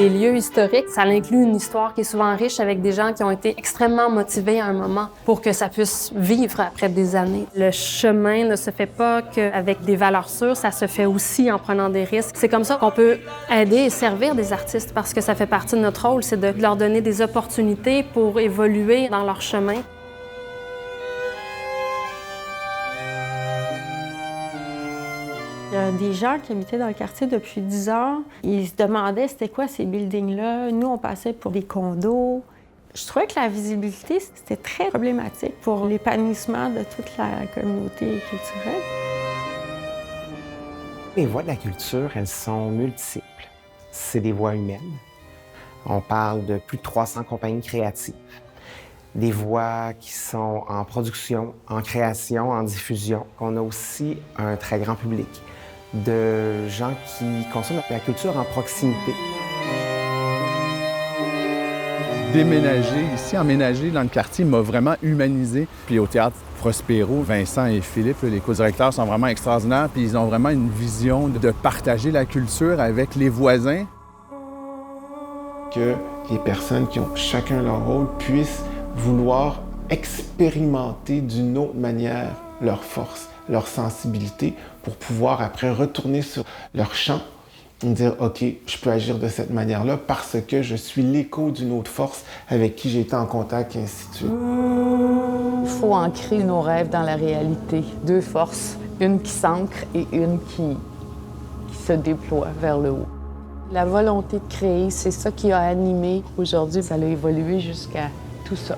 Les lieux historiques, ça inclut une histoire qui est souvent riche avec des gens qui ont été extrêmement motivés à un moment pour que ça puisse vivre après des années. Le chemin ne se fait pas qu'avec des valeurs sûres, ça se fait aussi en prenant des risques. C'est comme ça qu'on peut aider et servir des artistes parce que ça fait partie de notre rôle, c'est de leur donner des opportunités pour évoluer dans leur chemin. Il y a des gens qui habitaient dans le quartier depuis 10 ans. Ils se demandaient c'était quoi ces buildings-là. Nous, on passait pour des condos. Je trouvais que la visibilité, c'était très problématique pour l'épanouissement de toute la communauté culturelle. Les voies de la culture, elles sont multiples. C'est des voies humaines. On parle de plus de 300 compagnies créatives. Des voies qui sont en production, en création, en diffusion. On a aussi un très grand public de gens qui consomment la culture en proximité. Déménager ici, emménager dans le quartier m'a vraiment humanisé. Puis au Théâtre Prospero, Vincent et Philippe, les co-directeurs, sont vraiment extraordinaires. Puis ils ont vraiment une vision de partager la culture avec les voisins. Que les personnes qui ont chacun leur rôle puissent vouloir expérimenter d'une autre manière leur force, leur sensibilité, pour pouvoir après retourner sur leur champ et dire « OK, je peux agir de cette manière-là parce que je suis l'écho d'une autre force avec qui j'ai été en contact, et ainsi de suite. » Il faut ancrer nos rêves dans la réalité. Deux forces, une qui s'ancre et une qui se déploie vers le haut. La volonté de créer, c'est ça qui a animé. Aujourd'hui, ça a évolué jusqu'à tout ça.